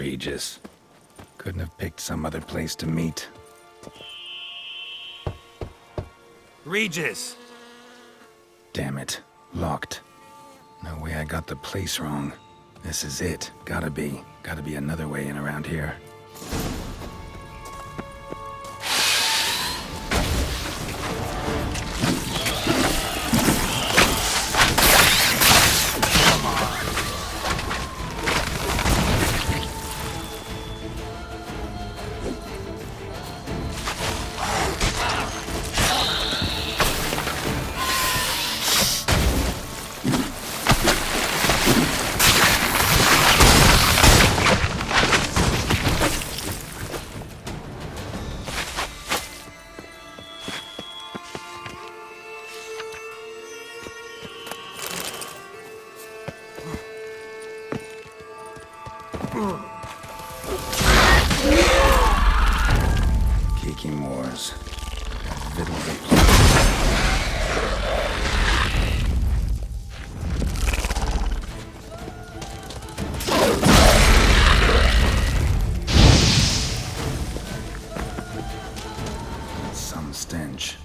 Regis. Couldn't have picked some other place to meet. Regis! Damn it. Locked. No way I got the place wrong. This is it. Gotta be. Gotta be another way in around here. Kiki Moors. Fiddle the some stench.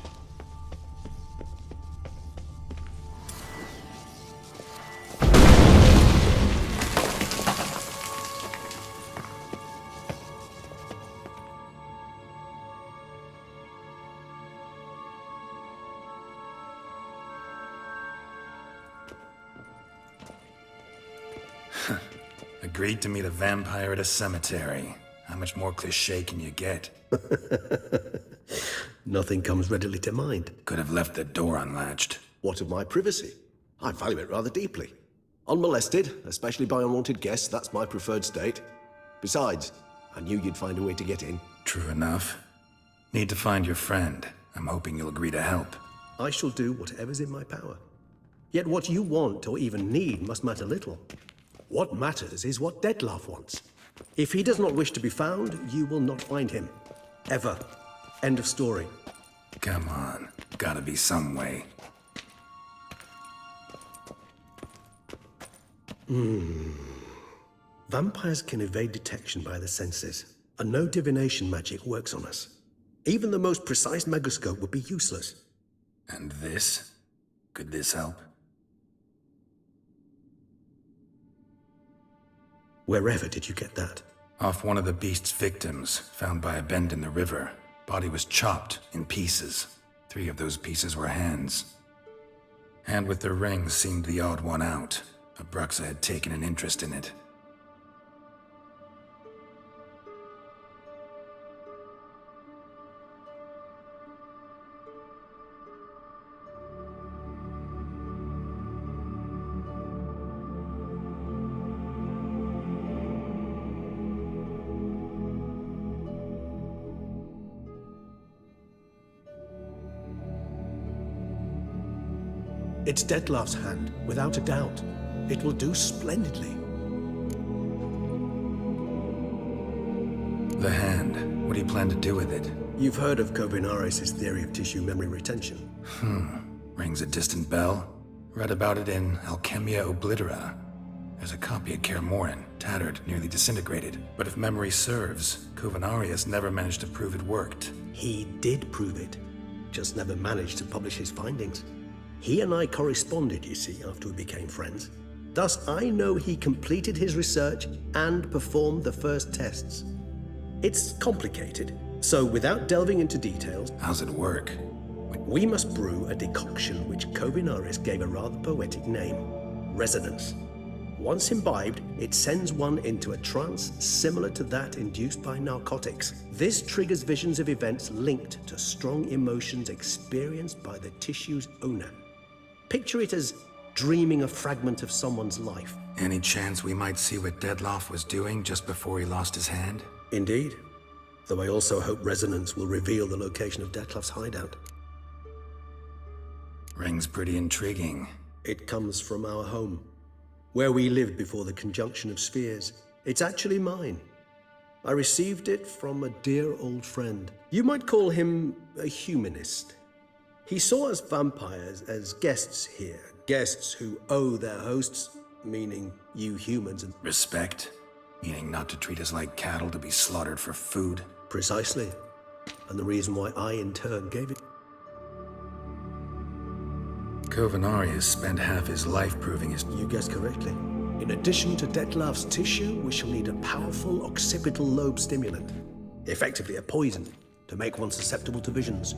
Agreed to meet a vampire at a cemetery. How much more cliché can you get? Nothing comes readily to mind. Could have left the door unlatched. What of my privacy? I value it rather deeply. Unmolested, especially by unwanted guests, that's my preferred state. Besides, I knew you'd find a way to get in. True enough. Need to find your friend. I'm hoping you'll agree to help. I shall do whatever's in my power. Yet what you want or even need must matter little. What matters is what Dettlaff wants. If he does not wish to be found, you will not find him. Ever. End of story. Come on. Gotta be some way. Vampires can evade detection by the senses, and no divination magic works on us. Even the most precise megascope would be useless. And this? Could this help? Wherever did you get that? Off one of the beast's victims, found by a bend in the river. Body was chopped in pieces. 3 of those pieces were hands. Hand with the ring seemed the odd one out. Abruxa had taken an interest in it. It's Dettlaff's hand, without a doubt. It will do splendidly. The hand. What do you plan to do with it? You've heard of Kovinaris' theory of tissue memory retention. Rings a distant bell. Read about it in Alchemia Oblitera. There's a copy at Kaer Morhen, tattered, nearly disintegrated. But if memory serves, Kovinaris never managed to prove it worked. He did prove it, just never managed to publish his findings. He and I corresponded, you see, after we became friends. Thus, I know he completed his research and performed the first tests. It's complicated, so without delving into details... How's it work? We must brew a decoction which Kovinaris gave a rather poetic name. Resonance. Once imbibed, it sends one into a trance similar to that induced by narcotics. This triggers visions of events linked to strong emotions experienced by the tissue's owner. Picture it as dreaming a fragment of someone's life. Any chance we might see what Dettlaff was doing just before he lost his hand? Indeed. Though I also hope resonance will reveal the location of Dettlaff's hideout. Ring's pretty intriguing. It comes from our home, where we lived before the conjunction of spheres. It's actually mine. I received it from a dear old friend. You might call him a humanist. He saw us vampires as guests here, guests who owe their hosts, meaning you humans, and Respect? Meaning not to treat us like cattle to be slaughtered for food. Precisely. And the reason why I, in turn, gave it... Kovenari has spent half his life proving his... You guessed correctly. In addition to Detlav's tissue, we shall need a powerful occipital lobe stimulant. Effectively a poison, to make one susceptible to visions.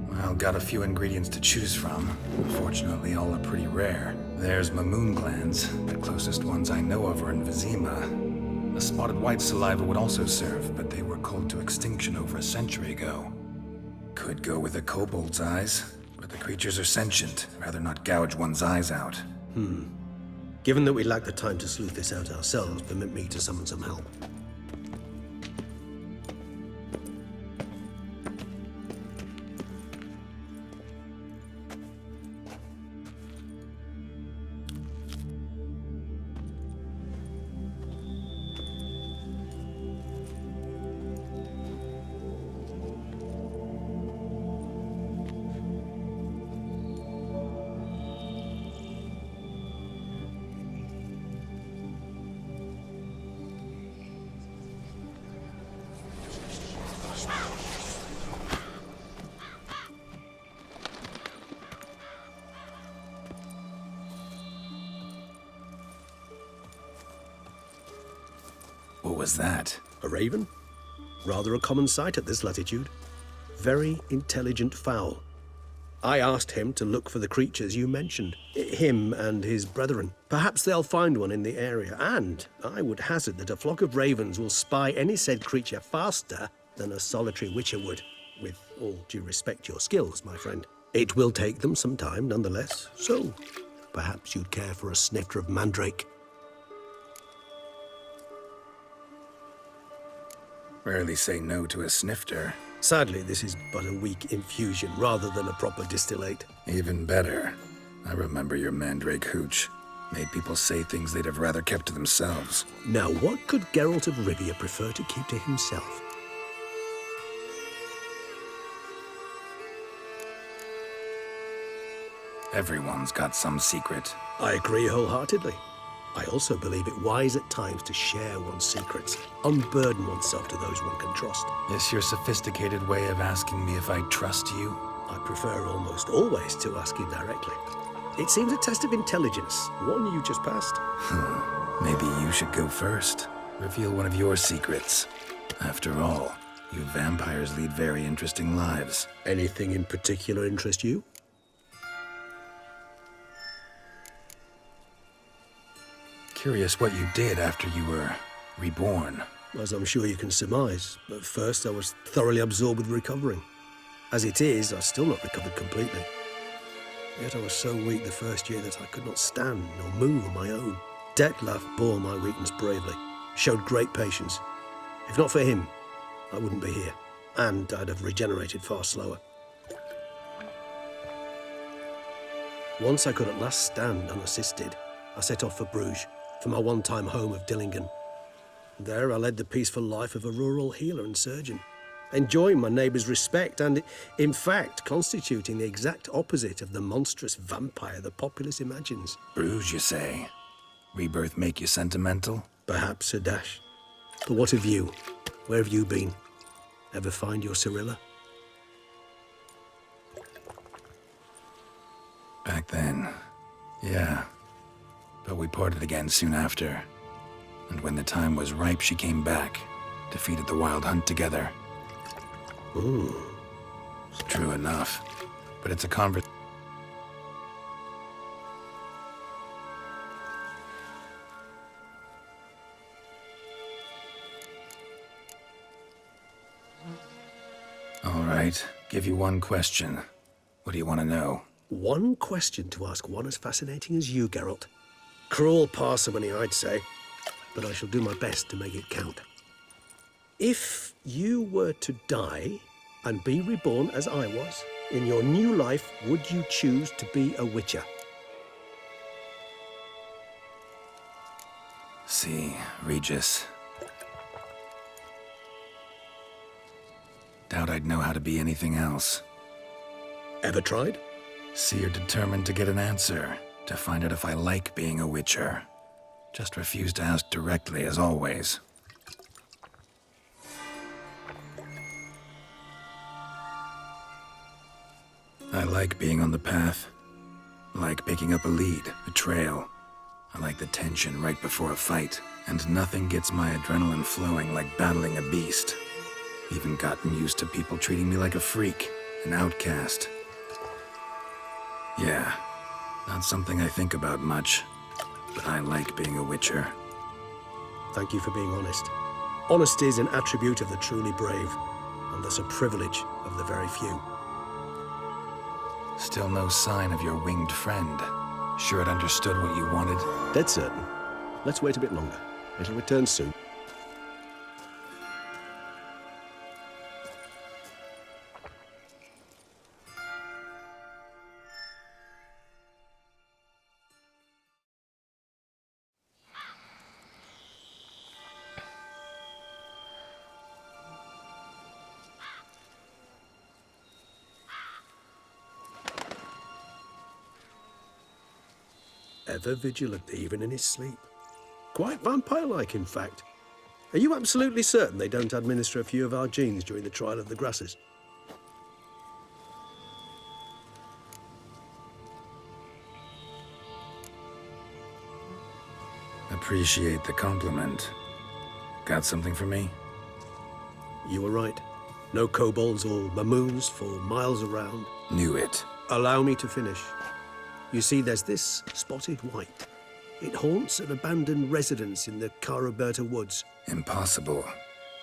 Well, got a few ingredients to choose from. Fortunately, all are pretty rare. There's Mamoon glands. The closest ones I know of are in Vizima. A spotted white saliva would also serve, but they were culled to extinction over a century ago. Could go with a kobold's eyes, but the creatures are sentient. Rather not gouge one's eyes out. Given that we lack the time to sleuth this out ourselves, permit me to summon some help. What was that? A raven? Rather a common sight at this latitude. Very intelligent fowl. I asked him to look for the creatures you mentioned. Him and his brethren. Perhaps they'll find one in the area, and I would hazard that a flock of ravens will spy any said creature faster than a solitary witcher would. With all due respect to your skills, my friend. It will take them some time, nonetheless. So, perhaps you'd care for a snifter of mandrake. Rarely say no to a snifter. Sadly, this is but a weak infusion rather than a proper distillate. Even better. I remember your mandrake hooch. Made people say things they'd have rather kept to themselves. Now, what could Geralt of Rivia prefer to keep to himself? Everyone's got some secret. I agree wholeheartedly. I also believe it wise at times to share one's secrets, unburden oneself to those one can trust. This your sophisticated way of asking me if I trust you? I prefer almost always to ask you directly. It seems a test of intelligence, one you just passed. Maybe you should go first. Reveal one of your secrets. After all, you vampires lead very interesting lives. Anything in particular interest you? Curious what you did after you were reborn. As I'm sure you can surmise, at first I was thoroughly absorbed with recovering. As it is, I've still not recovered completely. Yet I was so weak the first year that I could not stand nor move on my own. Detlav bore my weakness bravely, showed great patience. If not for him, I wouldn't be here, and I'd have regenerated far slower. Once I could at last stand unassisted, I set off for Bruges, for my one-time home of Dillingen. There I led the peaceful life of a rural healer and surgeon, enjoying my neighbours' respect and, in fact, constituting the exact opposite of the monstrous vampire the populace imagines. Bruges, you say? Rebirth make you sentimental? Perhaps a dash. But what of you? Where have you been? Ever find your Cyrilla? Back then, yeah. But we parted again soon after. And when the time was ripe, she came back, defeated the Wild Hunt together. Ooh. True enough. But it's a conversation. All right, give you one question. What do you want to know? One question to ask one as fascinating as you, Geralt. Cruel parsimony, I'd say, but I shall do my best to make it count. If you were to die and be reborn as I was, in your new life, would you choose to be a witcher? See, Regis. Doubt I'd know how to be anything else. Ever tried? See, you're determined to get an answer, to find out if I like being a witcher. Just refuse to ask directly, as always. I like being on the path. I like picking up a lead, a trail. I like the tension right before a fight. And nothing gets my adrenaline flowing like battling a beast. Even gotten used to people treating me like a freak, an outcast. Yeah, not something I think about much, but I like being a witcher. Thank you for being honest. Honesty is an attribute of the truly brave, and thus a privilege of the very few. Still no sign of your winged friend. Sure it understood what you wanted? Dead certain. Let's wait a bit longer. It'll return soon. Ever vigilant, even in his sleep. Quite vampire-like, in fact. Are you absolutely certain they don't administer a few of our genes during the trial of the grasses? Appreciate the compliment. Got something for me? You were right. No kobolds or mamoons for miles around. Knew it. Allow me to finish. You see, there's this spotted white. It haunts an abandoned residence in the Caraberta woods. Impossible.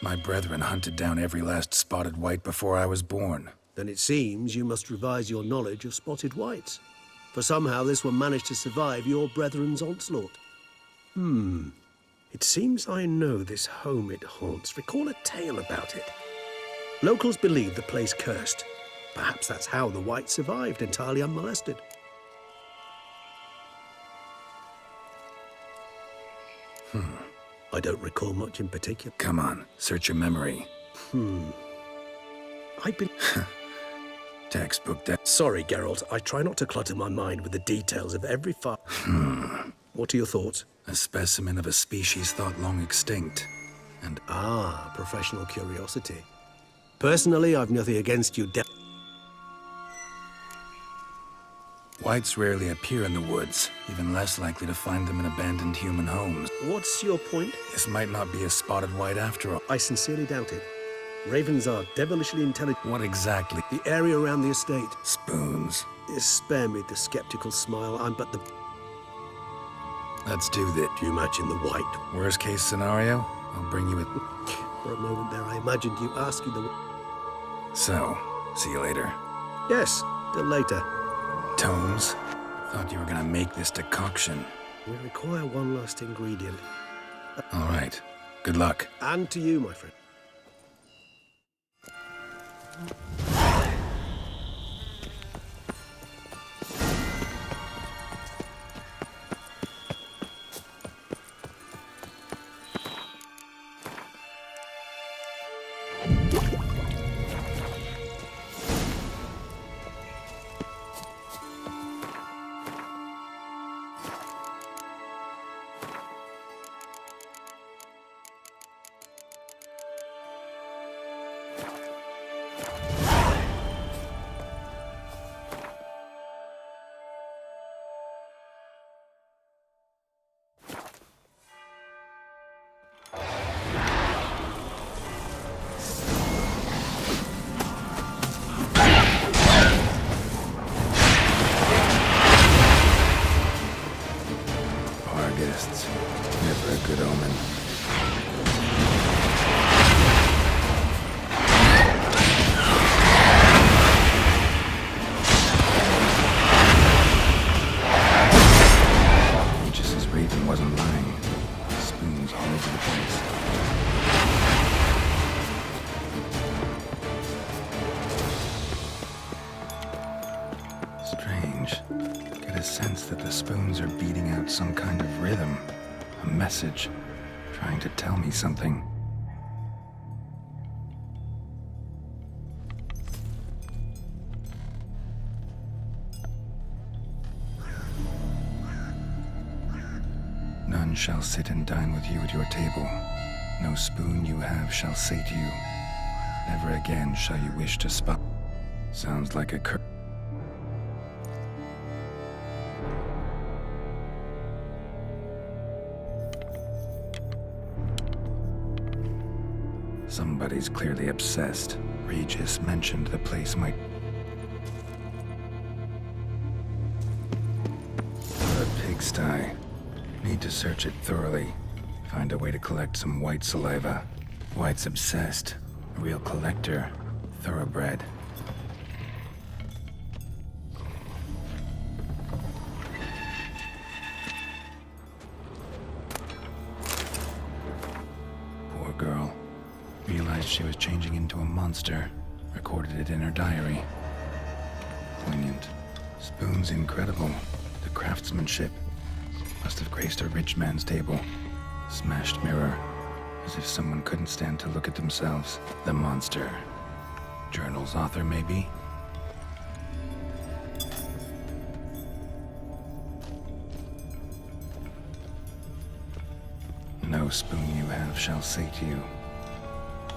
My brethren hunted down every last spotted white before I was born. Then it seems you must revise your knowledge of spotted whites. For somehow this one managed to survive your brethren's onslaught. It seems I know this home it haunts. Recall a tale about it. Locals believe the place cursed. Perhaps that's how the white survived entirely unmolested. I don't recall much in particular. Come on, search your memory. I've been... Textbook that. Sorry, Geralt. I try not to clutter my mind with the details of every file. What are your thoughts? A specimen of a species thought long extinct. And Professional curiosity. Personally, I've nothing against you. whites rarely appear in the woods, even less likely to find them in abandoned human homes. What's your point? This might not be a spotted white after all. I sincerely doubt it. Ravens are devilishly intelligent. What exactly? The area around the estate. Spoons. Spare me the skeptical smile. I'm but the... Let's do this. Do you imagine the white? Worst case scenario, I'll bring you a... For a moment there, I imagined you asking the... So, see you later. Yes, till later. Tomes, thought you were gonna make this decoction. We require one last ingredient. All right, good luck. And to you, my friend. Never a good omen. Just as Raven wasn't lying. Spoons all over the place. Strange. Get a sense that the spoons are beating out some kind of rhythm. A message, trying to tell me something. None shall sit and dine with you at your table. No spoon you have shall sate you. Never again shall you wish to spy. Sounds like a curse. Somebody's clearly obsessed. Regis mentioned the place might... What a pigsty. Need to search it thoroughly. Find a way to collect some white saliva. White's obsessed. A real collector. Thoroughbred. Poor girl. Realized she was changing into a monster. Recorded it in her diary. Poignant. Spoon's incredible. The craftsmanship. Must have graced a rich man's table. Smashed mirror. As if someone couldn't stand to look at themselves. The monster. Journal's author, maybe? No spoon you have shall sate you.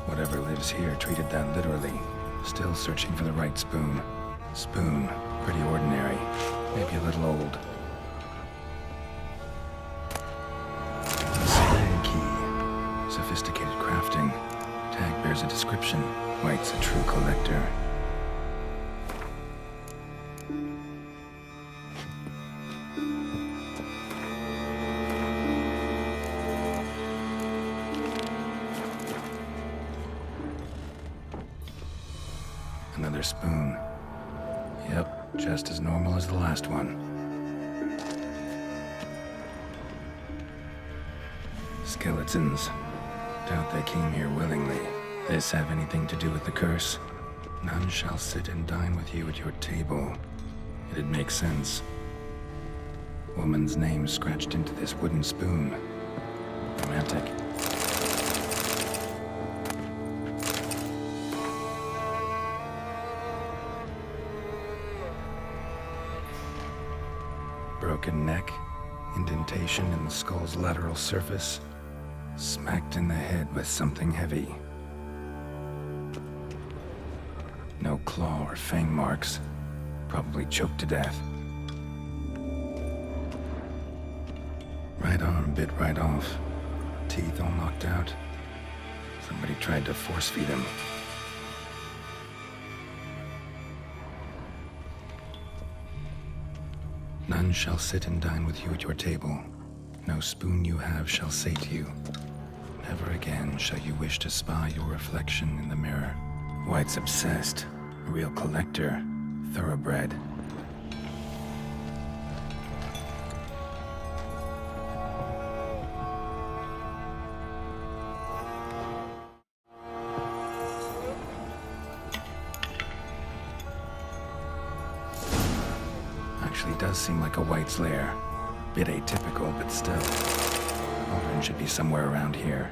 Whatever lives here treated that literally. Still searching for the right spoon. Spoon, pretty ordinary. Maybe a little old. A spoon key. Sophisticated crafting. Tag bears a description. White's a true collector. Another spoon. Yep, just as normal as the last one. Skeletons. Doubt they came here willingly. This have anything to do with the curse? None shall sit and dine with you at your table. It'd make sense. Woman's name scratched into this wooden spoon. Romantic. Broken neck, indentation in the skull's lateral surface, smacked in the head with something heavy. No claw or fang marks, probably choked to death. Right arm bit right off, teeth all knocked out. Somebody tried to force feed him. None shall sit and dine with you at your table. No spoon you have shall sate you. Never again shall you wish to spy your reflection in the mirror. White's obsessed. A real collector. Thoroughbred. Actually does seem like a White's lair. Bit atypical, but still. Cauldron should be somewhere around here.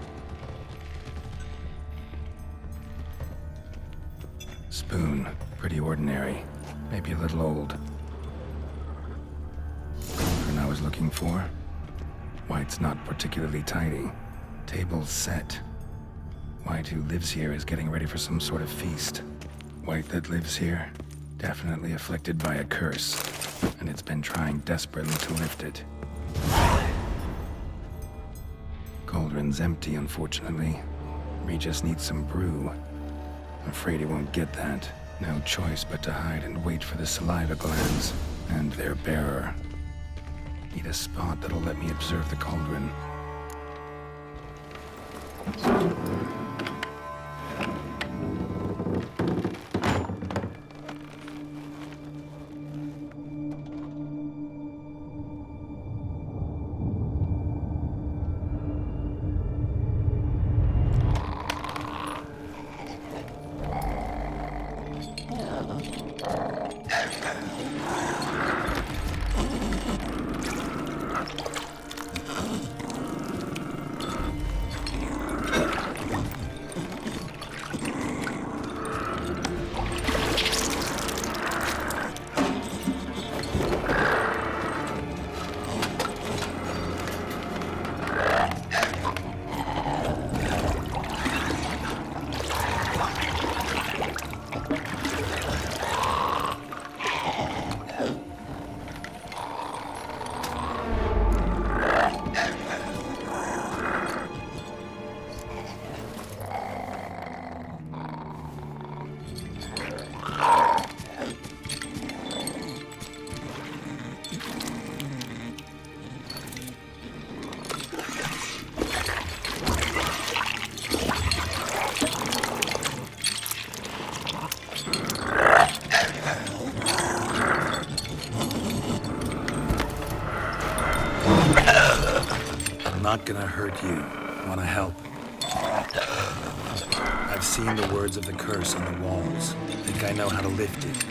Spoon, pretty ordinary. Maybe a little old. Cauldron I was looking for. White's not particularly tidy. Table's set. White who lives here is getting ready for some sort of feast. White that lives here, definitely afflicted by a curse. And it's been trying desperately to lift it. Cauldron's empty, unfortunately. Regis needs some brew. Afraid he won't get that. No choice but to hide and wait for the saliva glands and their bearer. Need a spot that'll let me observe the cauldron. Not gonna hurt you. Wanna help? I've seen the words of the curse on the walls. Think I know how to lift it.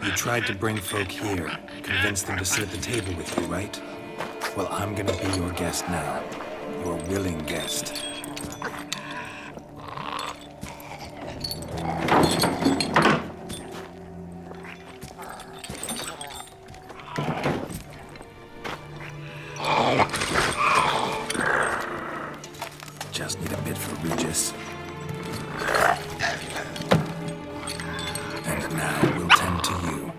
You tried to bring folk here, convince them to sit at the table with you, right? Well, I'm gonna be your guest now. Your willing guest. Just need a bit for Regis. And now we'll tend to you.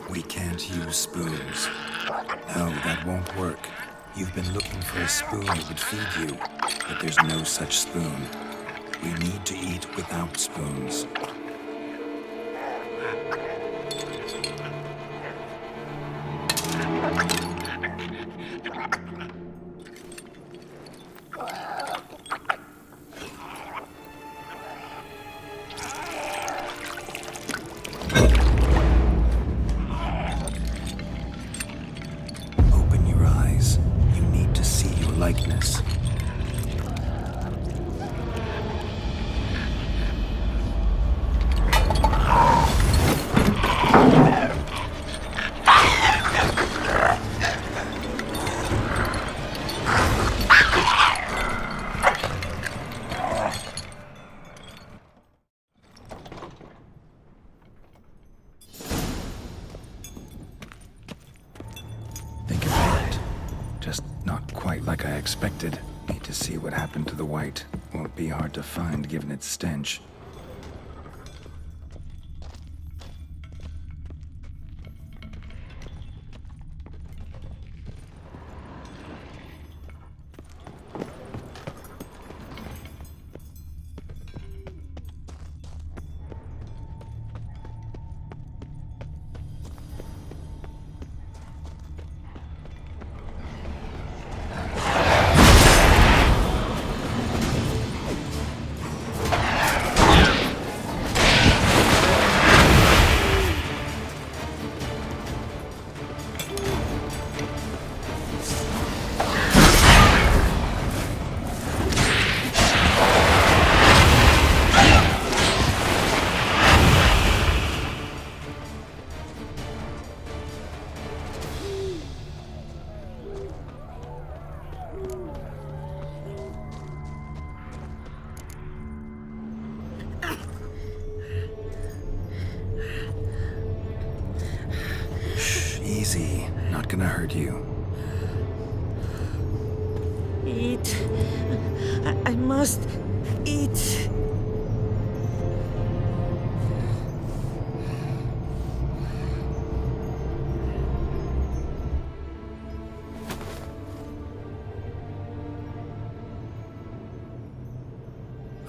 We can't use spoons. No, that won't work. You've been looking for a spoon that would feed you, but there's no such spoon. We need to eat without spoons. Open your eyes. You need to see your likeness. Think about it. Just not quite like I expected. Need to see what happened to the white. Won't be hard to find given its stench. Easy. Not gonna hurt you. Eat. I must eat.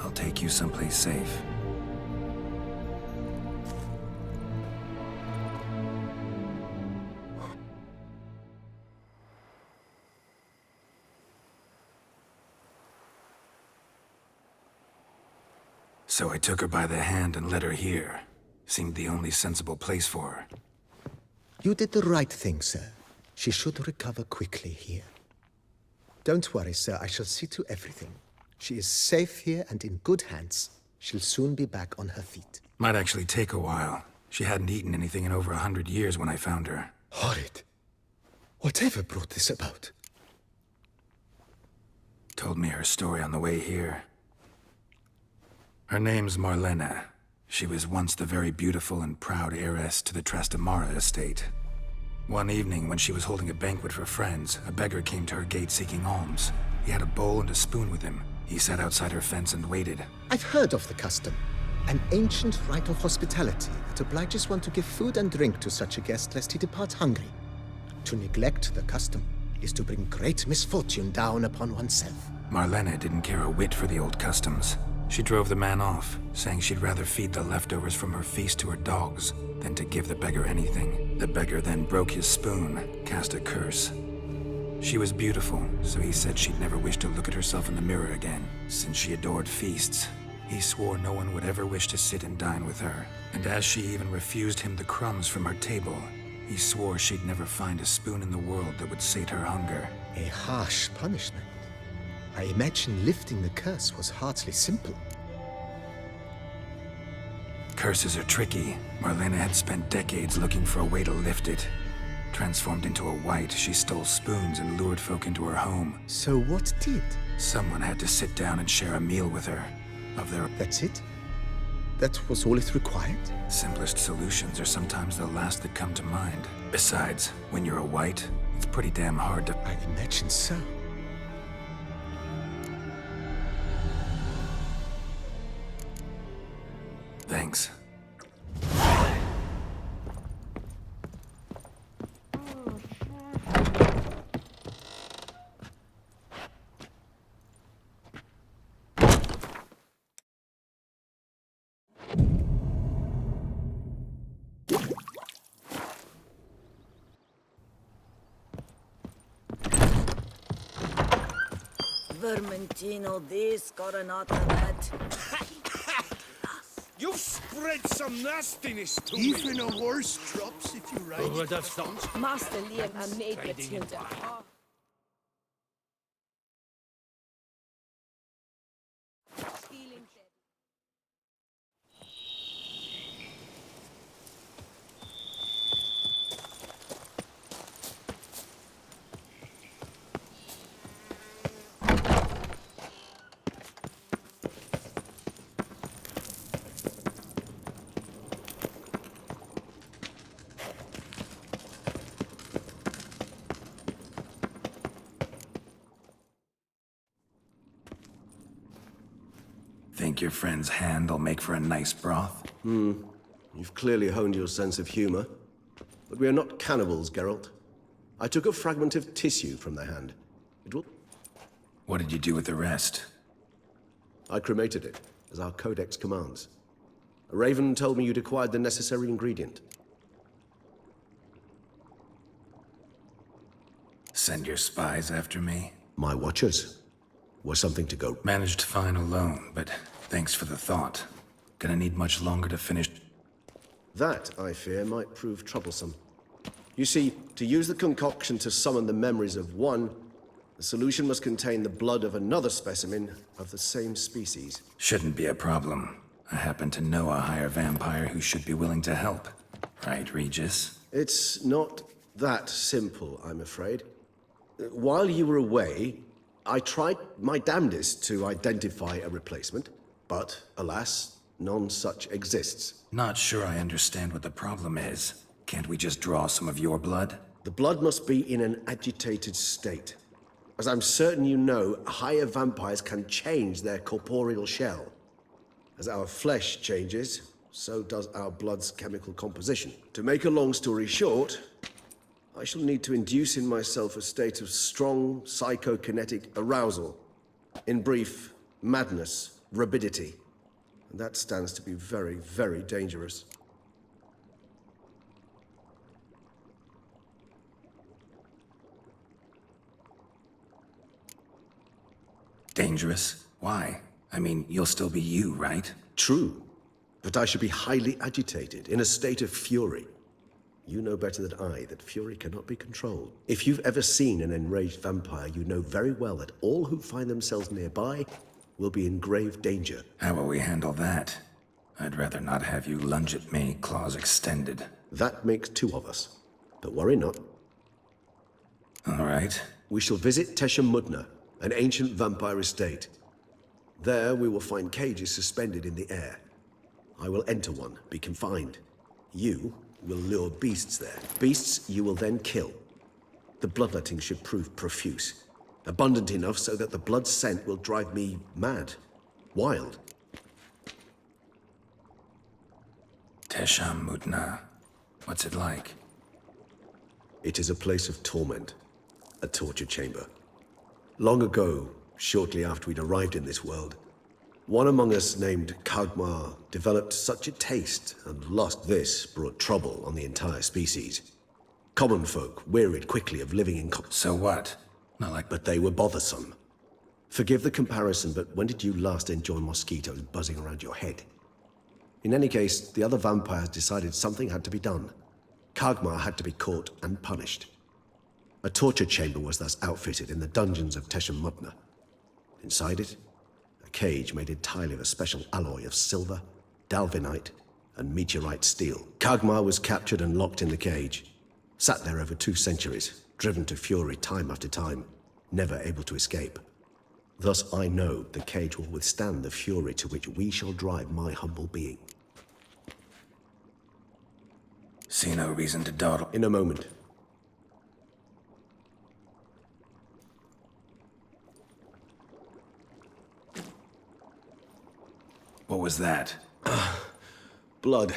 I'll take you someplace safe. So I took her by the hand and led her here. Seemed the only sensible place for her. You did the right thing, sir. She should recover quickly here. Don't worry, sir. I shall see to everything. She is safe here and in good hands. She'll soon be back on her feet. Might actually take a while. She hadn't eaten anything in over 100 years when I found her. Horrid. Whatever brought this about? Told me her story on the way here. Her name's Marlena. She was once the very beautiful and proud heiress to the Trastamara estate. One evening, when she was holding a banquet for friends, a beggar came to her gate seeking alms. He had a bowl and a spoon with him. He sat outside her fence and waited. I've heard of the custom. An ancient rite of hospitality that obliges one to give food and drink to such a guest lest he depart hungry. To neglect the custom is to bring great misfortune down upon oneself. Marlena didn't care a whit for the old customs. She drove the man off, saying she'd rather feed the leftovers from her feast to her dogs than to give the beggar anything. The beggar then broke his spoon, cast a curse. She was beautiful, so he said she'd never wish to look at herself in the mirror again. Since she adored feasts, he swore no one would ever wish to sit and dine with her. And as she even refused him the crumbs from her table, he swore she'd never find a spoon in the world that would sate her hunger. A harsh punishment. I imagine lifting the curse was hardly simple. Curses are tricky. Marlena had spent decades looking for a way to lift it. Transformed into a wight, she stole spoons and lured folk into her home. So what did? Someone had to sit down and share a meal with her. That's it? That was all it required? Simplest solutions are sometimes the last that come to mind. Besides, when you're a wight, it's pretty damn hard to... I imagine so. Thanks. Vermentino this, Coronata that. You've spread some nastiness to me. Even a horse drops if you ride it. Master Liam and Maid Matilda. Think your friend's hand'll make for a nice broth? You've clearly honed your sense of humor. But we are not cannibals, Geralt. I took a fragment of tissue from their hand. It will... What did you do with the rest? I cremated it, as our codex commands. A raven told me you'd acquired the necessary ingredient. Send your spies after me? My watchers were something to go... Managed fine alone, but thanks for the thought. Gonna need much longer to finish... That, I fear, might prove troublesome. You see, to use the concoction to summon the memories of one, the solution must contain the blood of another specimen of the same species. Shouldn't be a problem. I happen to know a higher vampire who should be willing to help. Right, Regis? It's not that simple, I'm afraid. While you were away, I tried my damnedest to identify a replacement, but alas, none such exists. Not sure I understand what the problem is. Can't we just draw some of your blood? The blood must be in an agitated state. As I'm certain you know, higher vampires can change their corporeal shell. As our flesh changes, so does our blood's chemical composition. To make a long story short, I shall need to induce in myself a state of strong psychokinetic arousal. In brief, madness, rabidity. And that stands to be very, very dangerous. Dangerous? Why? I mean, you'll still be you, right? True, but I should be highly agitated, in a state of fury. You know better than I that fury cannot be controlled. If you've ever seen an enraged vampire, you know very well that all who find themselves nearby will be in grave danger. How will we handle that? I'd rather not have you lunge at me, claws extended. That makes two of us. But worry not. All right. We shall visit Tesha Mudna, an ancient vampire estate. There we will find cages suspended in the air. I will enter one, be confined. You will lure beasts there. Beasts you will then kill. The bloodletting should prove profuse. Abundant enough so that the blood scent will drive me mad. Wild. Tesham Mutna. What's it like? It is a place of torment, a torture chamber. Long ago, shortly after we'd arrived in this world, one among us named Kagmar developed such a taste, and lust this brought trouble on the entire species. Common folk wearied quickly of living in So what? Not like... but they were bothersome. Forgive the comparison, but when did you last enjoy mosquitoes buzzing around your head? In any case, the other vampires decided something had to be done. Kagmar had to be caught and punished. A torture chamber was thus outfitted in the dungeons of Tesham Mutna. Inside it, a cage made entirely of a special alloy of silver, dalvinite, and meteorite steel. Kagmar was captured and locked in the cage. Sat there over 2 centuries, driven to fury time after time, never able to escape. Thus I know the cage will withstand the fury to which we shall drive my humble being. See no reason to dawdle. In a moment. What was that? Blood.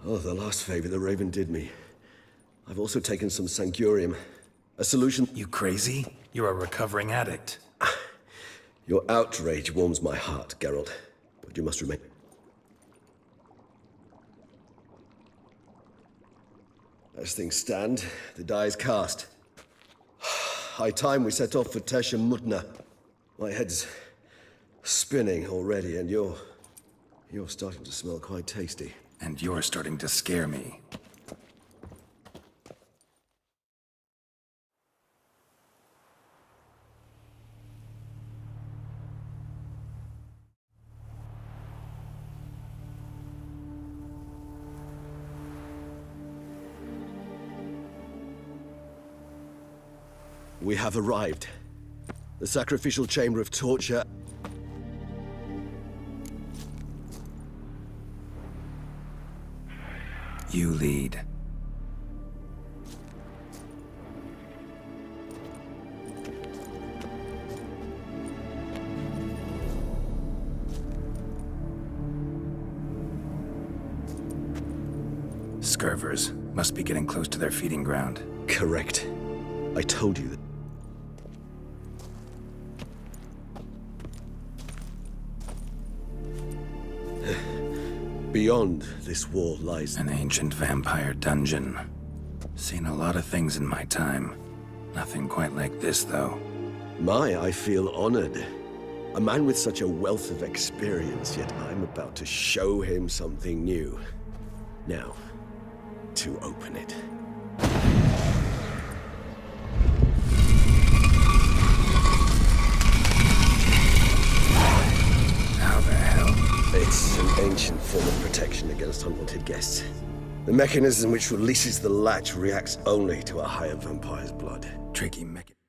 Oh, the last favor the Raven did me. I've also taken some Sangurium. A solution... You crazy? You're a recovering addict. Your outrage warms my heart, Geralt. But you must remain... As things stand, the die is cast. High time we set off for Tesham Mutna. My head's spinning already, and you're starting to smell quite tasty. And you're starting to scare me. We have arrived. The sacrificial chamber of torture. You lead. Scurvers must be getting close to their feeding ground. Correct. I told you that. Beyond this wall lies An ancient vampire dungeon. Seen a lot of things in my time. Nothing quite like this, though. I feel honored. A man with such a wealth of experience, yet I'm about to show him something new. Now, to open it. How the hell? It's an ancient form of protection against unwanted guests. The mechanism which releases the latch reacts only to a higher vampire's blood. Tricky mechanism.